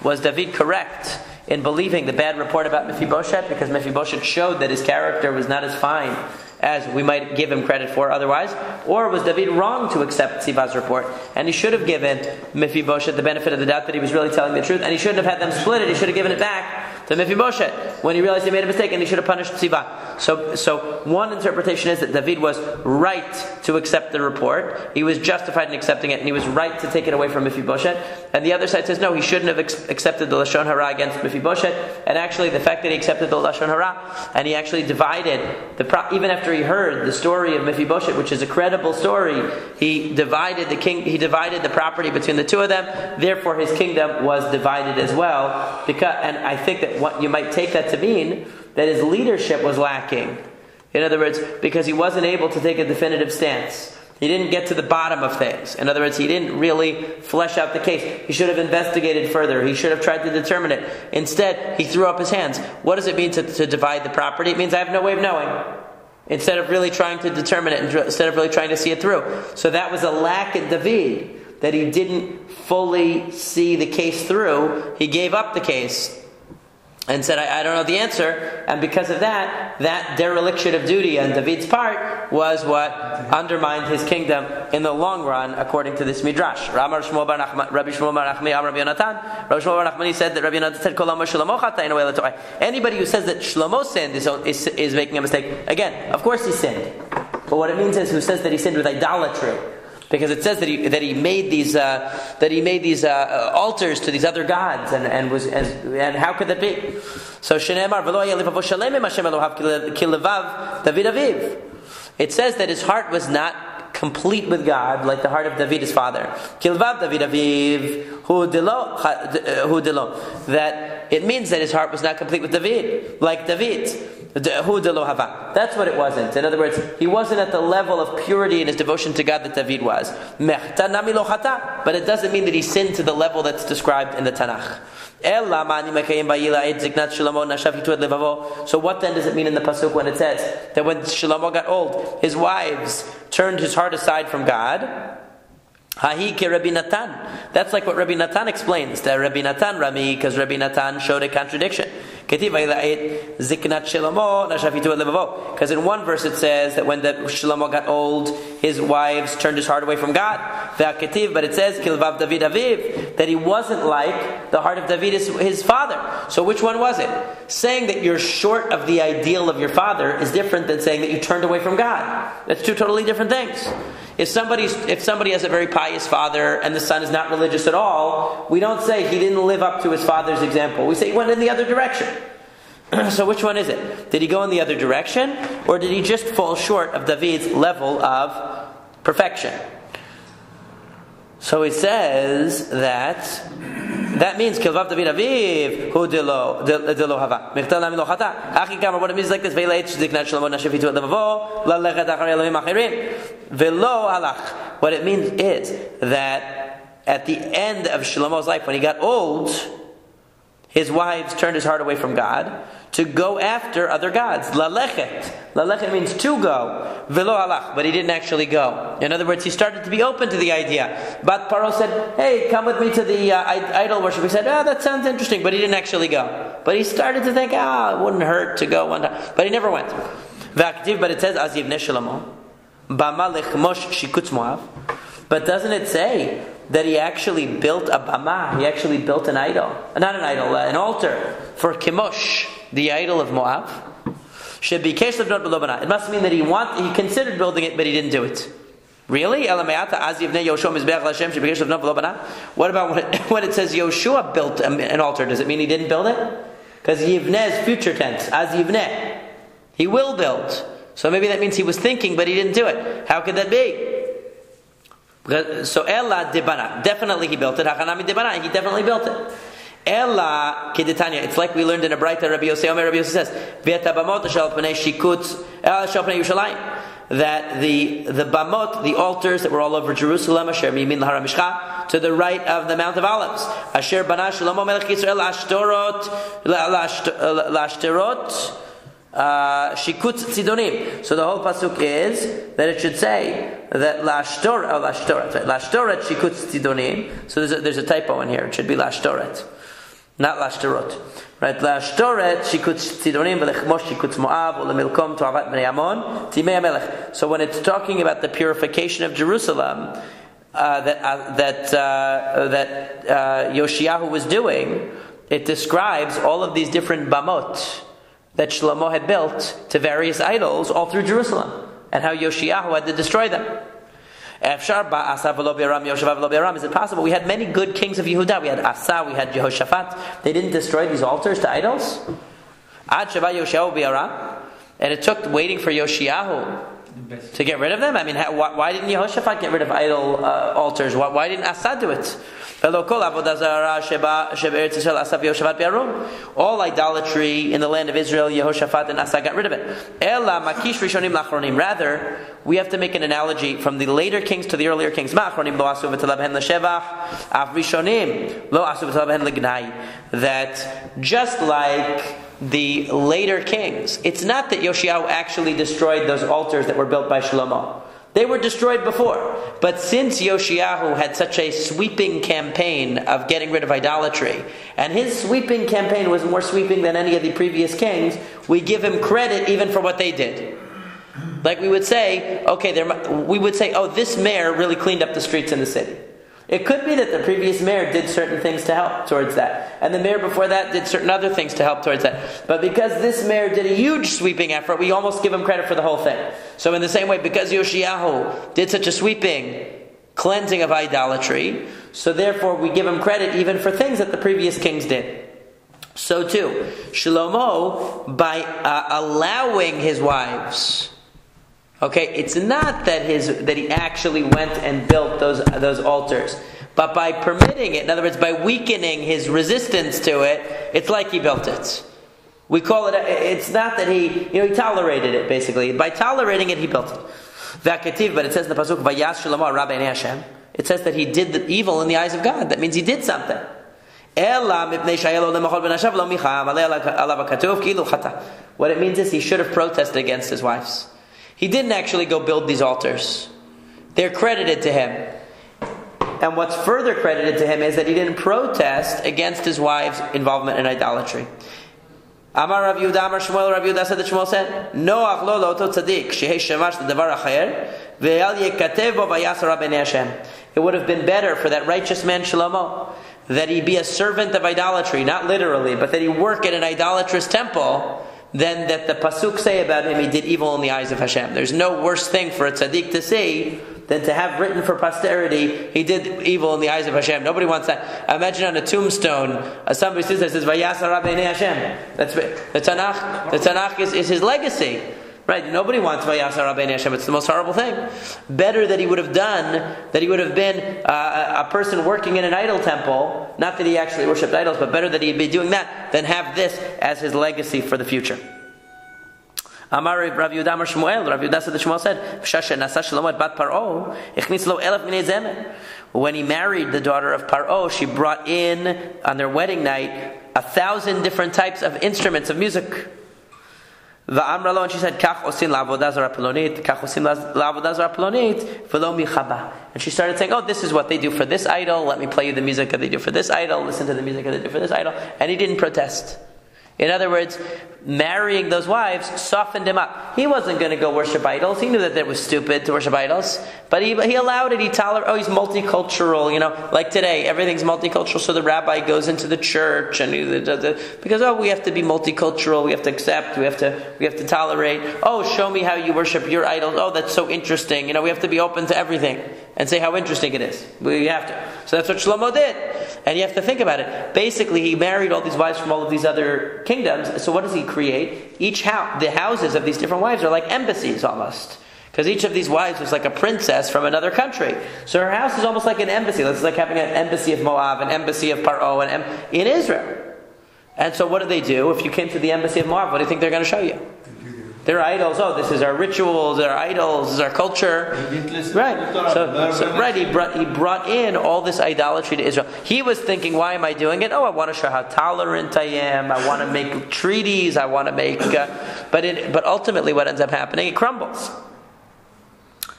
A: Was David correct in believing the bad report about Mephibosheth? Because Mephibosheth showed that his character was not as fine as we might give him credit for otherwise. Or was David wrong to accept Tziva's report? And he should have given Mephibosheth the benefit of the doubt that he was really telling the truth. And he shouldn't have had them split it. He should have given it back to Mephibosheth when he realized he made a mistake, and he should have punished Tziva. So one interpretation is that David was right to accept the report. He was justified in accepting it, and he was right to take it away from Mephibosheth. And the other side says, no, he shouldn't have accepted the Lashon Hara against Mephibosheth. And actually, the fact that he accepted the Lashon Hara, and he actually divided, even after he heard the story of Mephibosheth, which is a credible story, he divided the property between the two of them. Therefore, his kingdom was divided as well. And I think that what you might take that to mean that his leadership was lacking. In other words, because he wasn't able to take a definitive stance. He didn't get to the bottom of things. In other words, he didn't really flesh out the case. He should have investigated further. He should have tried to determine it. Instead, he threw up his hands. What does it mean to divide the property? It means I have no way of knowing. Instead of really trying to determine it, instead of really trying to see it through. So that was a lack in David, that he didn't fully see the case through. He gave up the case and said, I don't know the answer. And because of that dereliction of duty on David's part was what undermined his kingdom in the long run, according to this midrash. Rabbi Shmuel bar Nachmani said that Rabbi Yonatan said, anybody who says that Shlomo sinned is making a mistake. Again, of course he sinned. But what it means is who says that he sinned with idolatry. Because it says that he made these altars to these other gods, and how could that be? So Shenemar v'lo haya levav shalem im Hashem Elohav ki levav David aviv. It says that his heart was not complete with God like the heart of David his father. Ki levav David aviv hu delo. That it means that his heart was not complete with David like David. That's what it wasn't. In other words, he wasn't at the level of purity in his devotion to God that David was. But it doesn't mean that he sinned to the level that's described in the Tanakh. So what then does it mean in the Pasuk when it says that when Shlomo got old, his wives turned his heart aside from God? Hahi ke Rabbi Natan. That's like what Rabbi Natan explains. That Rabbi Natan Rami, because Rabbi Natan showed a contradiction. Because in one verse it says that when Shlomo got old, his wives turned his heart away from God. But it says Kilvav David Aviv, that he wasn't like the heart of David his father. So which one was it? Saying that you're short of the ideal of your father is different than saying that you turned away from God. That's two totally different things. If somebody has a very pious father and the son is not religious at all, we don't say he didn't live up to his father's example. We say he went in the other direction. So which one is it? Did he go in the other direction, or did he just fall short of David's level of perfection? So he says that means Kilvav David Aviv hu delo hava. Mechtal nami lo chata. Achi kamar, what it means is like this: Ve'leit shziknat Shlomo nashafitu et levavo lallechet achar Elohim achirim ve'lo halach. What it means is that at the end of Shlomo's life, when he got old, his wives turned his heart away from God to go after other gods. Lalechet. Lalechet means to go. Velo halach, but he didn't actually go. In other words, he started to be open to the idea. But Paro said, hey, come with me to the idol worship. He said, that sounds interesting, but he didn't actually go. But he started to think, it wouldn't hurt to go one time. But he never went. V'aktiv, but it says, Az yivneh Shlomo, bama lechmosh shikutz Moav. But doesn't it say that he actually built a bama? He actually built an idol. Not an idol, an altar for Kemosh, the idol of Moab. It must mean that he considered building it, but he didn't do it. Really? What about when it says Yoshua built an altar? Does it mean he didn't build it? Because Yivneh is future tense. Az Yivneh. He will build. So maybe that means he was thinking, but he didn't do it. How could that be? So Ella debana. Definitely he built it. Hachanami debana. He definitely built it. Ella kedetanya. It's like we learned in a Braita. Rabbi Yosef says, "V'etabamot shel pnei shikutz shel pnei Yerushalayim." That the bamot, the altars that were all over Jerusalem, asher mimin lahar mishcha, to the right of the Mount of Olives, asher bana Shlomo melech Yisrael lashterot shikutz tzidonim. So the whole pasuk is that it should say that lashtoret shikutz tzidonim. So there's a typo in here. It should be lashtoret, not lashterot. Right, lashtoret shikutz tzidonim v'lechmosh shikutz Moav u'lemilkom to'avat bnei Amon timei hamelech. So when it's talking about the purification of Jerusalem that Yoshiyahu was doing, it describes all of these different bamot that Shlomo had built to various idols all through Jerusalem, and how Yoshiyahu had to destroy them. Is it possible? We had many good kings of Yehuda. We had Asa, we had Jehoshaphat. They didn't destroy these altars to idols? And it took waiting for Yoshiyahu to get rid of them? I mean, why didn't Yehoshaphat get rid of idol altars? Why didn't Asa do it? All idolatry in the land of Israel, Yehoshaphat and Asa got rid of it. Rather, we have to make an analogy from the later kings to the earlier kings. That just like the later kings, it's not that Yoshiyahu actually destroyed those altars that were built by Shlomo. They were destroyed before. But since Yoshiyahu had such a sweeping campaign of getting rid of idolatry, and his sweeping campaign was more sweeping than any of the previous kings, we give him credit even for what they did. Like we would say, this mayor really cleaned up the streets in the city. It could be that the previous mayor did certain things to help towards that, and the mayor before that did certain other things to help towards that. But because this mayor did a huge sweeping effort, we almost give him credit for the whole thing. So in the same way, because Yoshiyahu did such a sweeping cleansing of idolatry, so therefore we give him credit even for things that the previous kings did. So too, Shlomo, by allowing his wives, it's not that he actually went and built those altars, but by permitting it, in other words, by weakening his resistance to it, it's like he built it. We call it. It's not that he tolerated it. Basically, by tolerating it, he built it. V'aketiv, but it says in the pasuk, "Vayas Shlomo hara b'nei Hashem." It says that he did the evil in the eyes of God. That means he did something. What it means is he should have protested against his wives. He didn't actually go build these altars. They're credited to him. And what's further credited to him is that he didn't protest against his wife's involvement in idolatry. Amar Rav Yehuda, Amar Shmuel, Rav Yehuda said that Shmuel said, Noach lo lo'oto tzadik, shehei shemash l'davar acher, ve'al yekatev bo vayas hara b'nei Hashem. It would have been better for that righteous man Shlomo that he be a servant of idolatry, not literally, but that he work at an idolatrous temple, than that the pasuk say about him, he did evil in the eyes of Hashem. There's no worse thing for a tzaddik to say than to have written for posterity, he did evil in the eyes of Hashem. Nobody wants that. Imagine on a tombstone, somebody says, Vayas hara b'nei Hashem. That's the Tanakh. The Tanakh is his legacy. Right? Nobody wants Vayas hara b'nei Hashem. It's the most horrible thing. Better that he would have been a person working in an idol temple, not that he actually worshipped idols, but better that he'd be doing that than have this as his legacy for the future. Amar Rav Yehuda Amar Shmuel. Rav Yehuda said that Shmuel said, "V'shasha nasa Shlomo et bat Paro, ichnis lo 1,000 minei zemer." When he married the daughter of Paro, she brought in on their wedding night 1,000 different types of instruments of music. Va'amra lo, and she said, "Kach osin la'avodah zara pelonit, kach osin la'avodah zara pelonit, v'lo michaba." And she started saying, "Oh, this is what they do for this idol. Let me play you the music that they do for this idol. Listen to the music that they do for this idol." And he didn't protest. In other words, marrying those wives softened him up. He wasn't going to go worship idols. He knew that it was stupid to worship idols. But he allowed it. He tolerated. Oh, he's multicultural. Like today, everything's multicultural. So the rabbi goes into the church and because we have to be multicultural. We have to accept. We have to tolerate. Oh, show me how you worship your idols. Oh, that's so interesting. We have to be open to everything and say how interesting it is. We have to. So that's what Shlomo did. And you have to think about it. Basically, he married all these wives from all of these other kingdoms. So what does he create? Each house, the houses of these different wives are like embassies almost. Because each of these wives was like a princess from another country. So her house is almost like an embassy. It's like having an embassy of Moab, an embassy of Paro, in Israel. And so what do they do? If you came to the embassy of Moab, what do you think they're going to show you? Their idols. Oh, this is our rituals, our idols, this is our culture. Right. He brought in all this idolatry to Israel. He was thinking, why am I doing it? Oh, I want to show how tolerant I am. I want to make treaties. I want to make... But ultimately what ends up happening, it crumbles.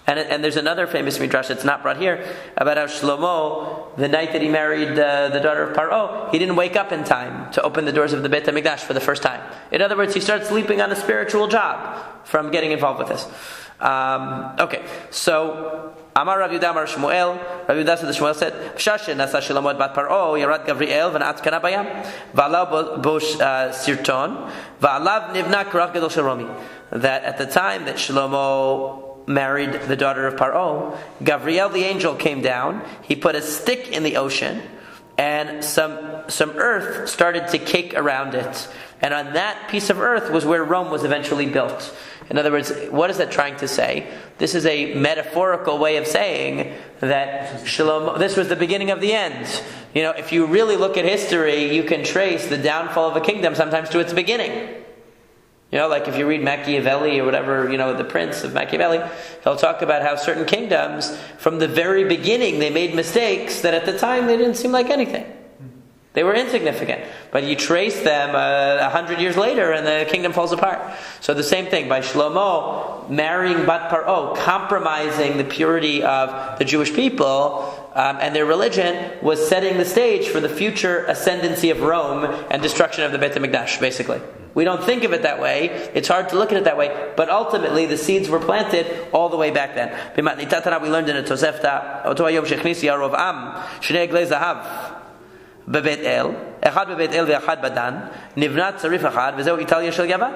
A: And there's another famous midrash that's not brought here about how Shlomo, the night that he married the daughter of Paro, he didn't wake up in time to open the doors of the Beit HaMikdash for the first time. In other words, he started sleeping on a spiritual job from getting involved with this. Okay, so Amar Rav Yehuda Amar Shmuel. Rav Yehuda said, Shmuel said, "Shashe nasa Shlomo et bat Paro, Yarad Gavriel v'na'at kana bayam, v'alav bo sirton, v'alav nivna karach gadol shel Romi." That at the time that Shlomo married the daughter of Paro, Gabriel the angel came down. He put a stick in the ocean, and some earth started to cake around it. And on that piece of earth was where Rome was eventually built. In other words, what is that trying to say? This is a metaphorical way of saying that Shlomo, this was the beginning of the end. If you really look at history, you can trace the downfall of a kingdom sometimes to its beginning. Like if you read Machiavelli or whatever, the Prince of Machiavelli, he'll talk about how certain kingdoms, from the very beginning, they made mistakes that at the time they didn't seem like anything. They were insignificant. But you trace them 100 years later and the kingdom falls apart. So the same thing, by Shlomo marrying Bat Paro, compromising the purity of the Jewish people and their religion, was setting the stage for the future ascendancy of Rome and destruction of the Beit HaMikdash, basically. We don't think of it that way. It's hard to look at it that way. But ultimately, the seeds were planted all the way back then. We learned in the Tosefta, בבית אל, אחד בבית אל ואחד בדן, נבנה צריף אחד, וזהו איטליה של יוון.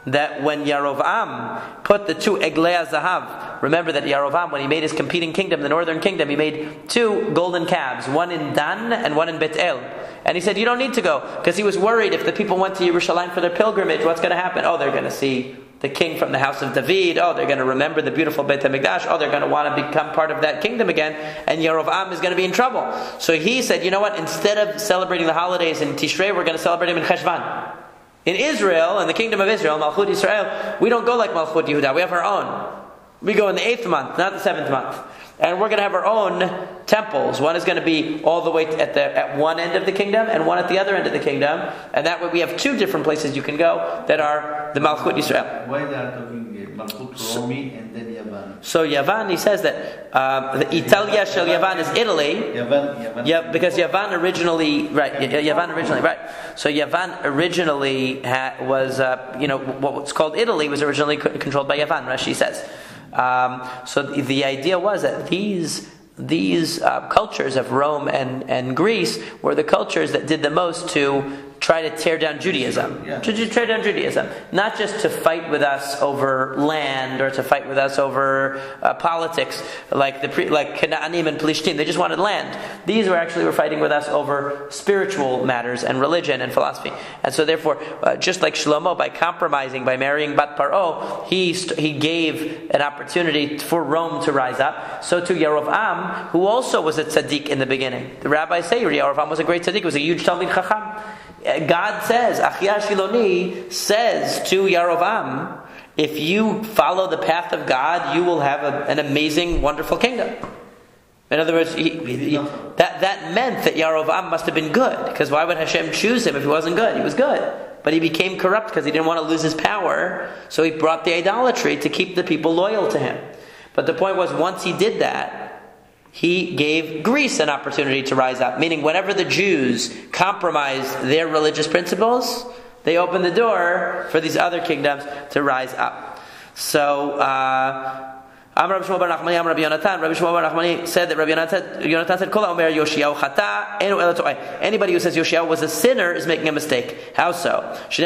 A: That when Yarovam put the two Eglei Zahav, remember that Yarovam, when he made his competing kingdom, the northern kingdom, he made two golden calves, one in Dan and one in Bet El. And he said, you don't need to go, because he was worried if the people went to Yerushalayim for their pilgrimage, what's going to happen? Oh, they're going to see the king from the house of David. Oh, they're going to remember the beautiful Beit HaMikdash. Oh, they're going to want to become part of that kingdom again. And Yerovam is going to be in trouble. So he said, you know what? Instead of celebrating the holidays in Tishrei, we're going to celebrate them in Cheshvan. In Israel, in the kingdom of Israel, Malchut Israel, we don't go like Malchut Yehuda. We have our own. We go in the 8th month, not the 7th month. And we're going to have our own temples. One is going to be all the way at one end of the kingdom, and one at the other end of the kingdom. And that way we have two different places you can go that are the Malchut Yisrael.
E: Why they are talking Malchut Romi and then Yavan?
A: So Yavan, he says that the Italia shel Yavan is Italy.
E: Yavan.
A: Yeah, because Yavan originally, right? So Yavan originally was, what's called Italy was originally controlled by Yavan. Rashi says. So the idea was that these cultures of Rome and Greece were the cultures that did the most to try to tear down Judaism.
E: Yeah.
A: To tear down Judaism. Not just to fight with us over land or to fight with us over politics like Canaanim and Plishtim. They just wanted land. These were fighting with us over spiritual matters and religion and philosophy. And so therefore, just like Shlomo, by compromising, by marrying Bat Paro, he gave an opportunity for Rome to rise up. So to Yerovam, who also was a tzaddik in the beginning. The rabbis say Yerovam was a great tzaddik, was a huge Talmid Chacham. God says, Achia Shiloni says to Yarovam, if you follow the path of God, you will have an amazing, wonderful kingdom. In other words, that meant that Yarovam must have been good, because why would Hashem choose him if he wasn't good? He was good. But he became corrupt because he didn't want to lose his power, so he brought the idolatry to keep the people loyal to him. But the point was, once he did that, he gave Greece an opportunity to rise up. Meaning, whenever the Jews compromised their religious principles, they opened the door for these other kingdoms to rise up. So, Rabbi Shmuel bar Nachmani, Rabbi Yonatan. Rabbi Shmuel bar Nachmani said that Rabbi Yonatan said, "Kol Omer Yoshiyahu chata, enu ela to'eh." Anybody who says Yoshiyahu was a sinner is making a mistake. How so? Because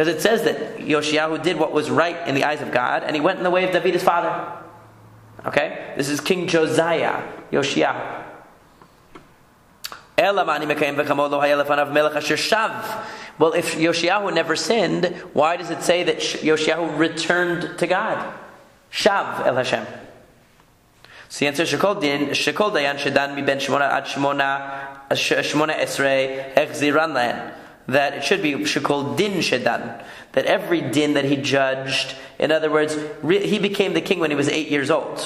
A: it says that Yoshiyahu did what was right in the eyes of God, and he went in the way of David his father. Okay, this is King Josiah, Yoshiyahu. Well, if Yoshiyahu never sinned, why does it say that Yoshiyahu returned to God? Shav el Hashem. So the answer is Shekol Dayan Shedan mi ben Shmona ad Shmona Esrei Hechziran Lan. That it should be Shekol Din Shedan. That every din that he judged, in other words, he became the king when he was 8 years old.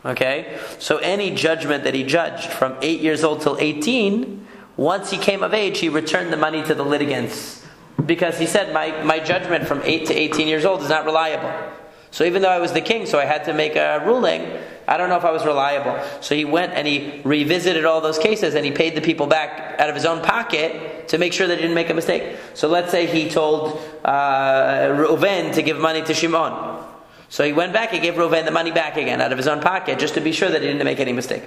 A: Okay? So any judgment that he judged from 8 years old till 18, once he came of age, he returned the money to the litigants. Because he said, my judgment from 8 to 18 years old is not reliable. So even though I was the king, so I had to make a ruling, I don't know if I was reliable. So he went and he revisited all those cases and he paid the people back out of his own pocket to make sure they didn't make a mistake. So let's say he told Reuven to give money to Shimon. So he went back and gave Reuven the money back again out of his own pocket just to be sure that he didn't make any mistake.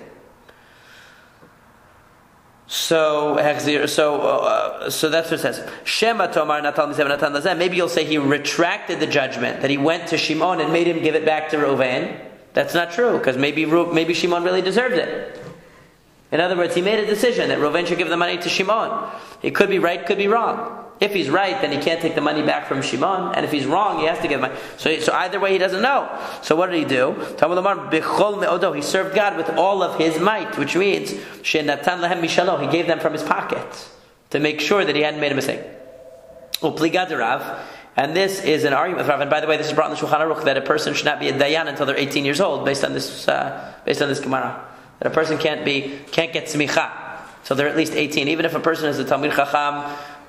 A: So that's what it says. Shema Tomar Natal Misem Natan Lazem. Maybe you'll say he retracted the judgment, that he went to Shimon and made him give it back to Reuven. That's not true, because maybe Shimon really deserved it. In other words, he made a decision that Reuven should give the money to Shimon. He could be right, could be wrong. If he's right, then he can't take the money back from Shimon, and if he's wrong, he has to give money. So either way, he doesn't know. So what did he do? He served God with all of his might, which means he gave them from his pocket to make sure that he hadn't made a mistake. And this is an argument with Rav. And by the way, this is brought in the Shulchan Aruch that a person should not be a dayan until they're 18 years old, based on this Gemara. That a person can't get smicha until they're at least 18, even if a person is a Talmid Chacham.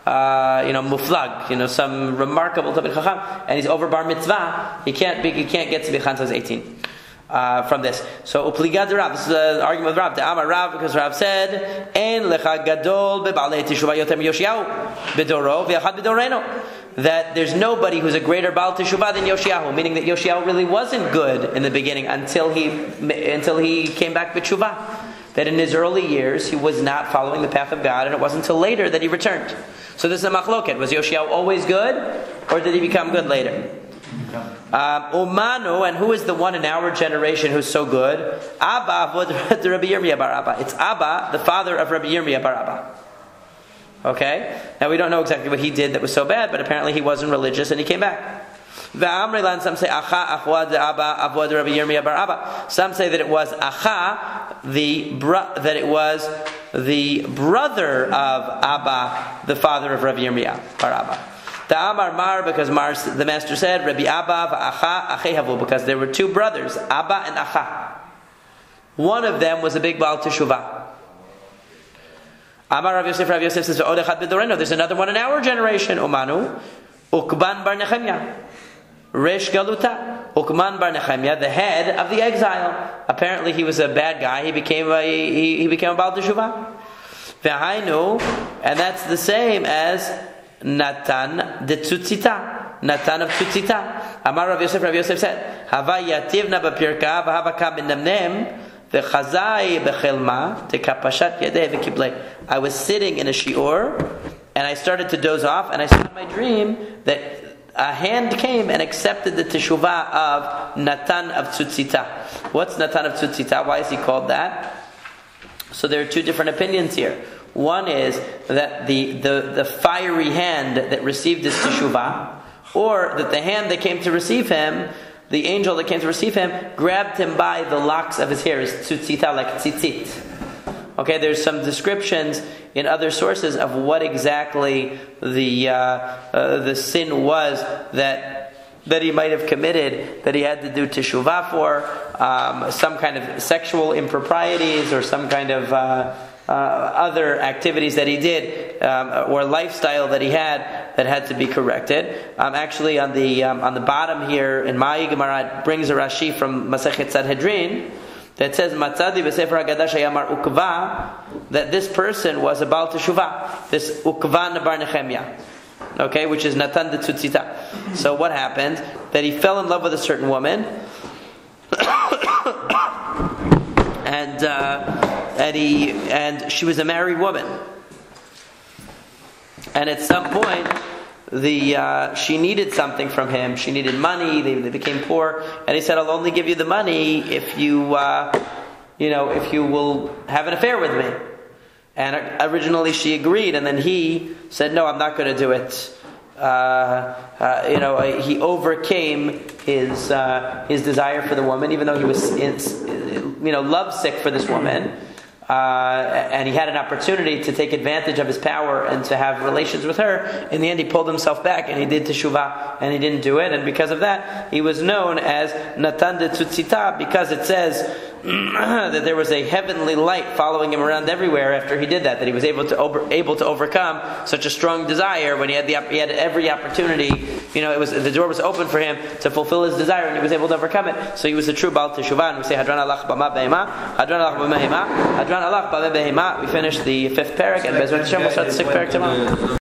A: Muflag, some remarkable Talmid Chacham, and he's over bar mitzvah, he can't get tzibichan until he's 18. From this. So upligad Rav, this is an argument with Rav. The Amar Rav, because Rav said, "Ein lecha gadol bebalei teshuvah yoter Yoshiyahu bedoro v'yachad bedoreno." That there's nobody who's a greater Baal Teshuvah than Yoshiyahu, meaning that Yoshiyahu really wasn't good in the beginning until he came back with Teshuvah. That in his early years he was not following the path of God, and it wasn't until later that he returned. So this is a machloket. Was Yoshiyahu always good, or did he become good later? Umanu, and who is the one in our generation who's so good? Abba avod Rabbi Yirmiyah bar Abba. It's Abba, the father of Rabbi Yirmiyah bar Abba. Okay? Now we don't know exactly what he did that was so bad, but apparently he wasn't religious and he came back. Some say Acha Achwad Abba Avod Rabbi Yirmiyah bar Abba. Some say that it was Acha, that it was the brother of Abba, the father of Rabbi Yirmiyah bar Abba. The Amar Mar, because the master said Rabbi Abba v'Acha Achehavu, because there were two brothers, Abba and Acha. One of them was a big Baal Teshuvah. Amar Rav Yosef says, there's another one in our generation, Umanu, Ukban bar Nechemya, Resh Galuta, Ukman bar Nechemya, the head of the exile. Apparently he was a bad guy. He became a Baal Teshuvah. V'hainu, and that's the same as Natan de Tzutzita, Natan of Tzutzita. Amar Rav Yosef said, Hava yativna b'pirka v'hava kam b'nemnem. I was sitting in a shiur and I started to doze off, and I saw in my dream that a hand came and accepted the teshuvah of Natan of Tzutzita. What's Natan of Tzutzita? Why is he called that? So there are two different opinions here. One is that the fiery hand that received his teshuvah, or that the hand that came to receive him, the angel that came to receive him, grabbed him by the locks of his hair, his tzutzita, like tzitzit. Okay, there's some descriptions in other sources of what exactly the sin was that he might have committed, that he had to do teshuvah for, some kind of sexual improprieties or some kind of other activities that he did, or lifestyle that he had to be corrected. Actually, on the bottom here in Ma'i Gemara, it brings a Rashi from Masekhet Sanhedrin that says Matzadi b'Sefer Haggadah sheyamar ukva, that this person was a Baal Teshuvah, this ukva nabar Nehemiah. Okay, which is Natan de Tzutzita. So what happened? That he fell in love with a certain woman, and she was a married woman. And at some point, she needed something from him. She needed money. They became poor, and he said, "I'll only give you the money if you will have an affair with me." And originally she agreed, and then he said, "No, I'm not going to do it." He overcame his desire for the woman, even though he was lovesick for this woman, and he had an opportunity to take advantage of his power and to have relations with her. In the end, he pulled himself back and he did teshuvah, and he didn't do it, and because of that, he was known as Natan de Tzutzita, because it says that there was a heavenly light following him around everywhere after he did that. That he was able to overcome such a strong desire when he had every opportunity. The door was open for him to fulfill his desire, and he was able to overcome it. So he was a true Baal Teshuvah. And we say Hadran Alach Bama Behema, Hadran Alach B'Mehema, Hadran Alach B'Mehema. We finished the 5th parak, and Bezrat Hashem we'll start the 6th parak tomorrow.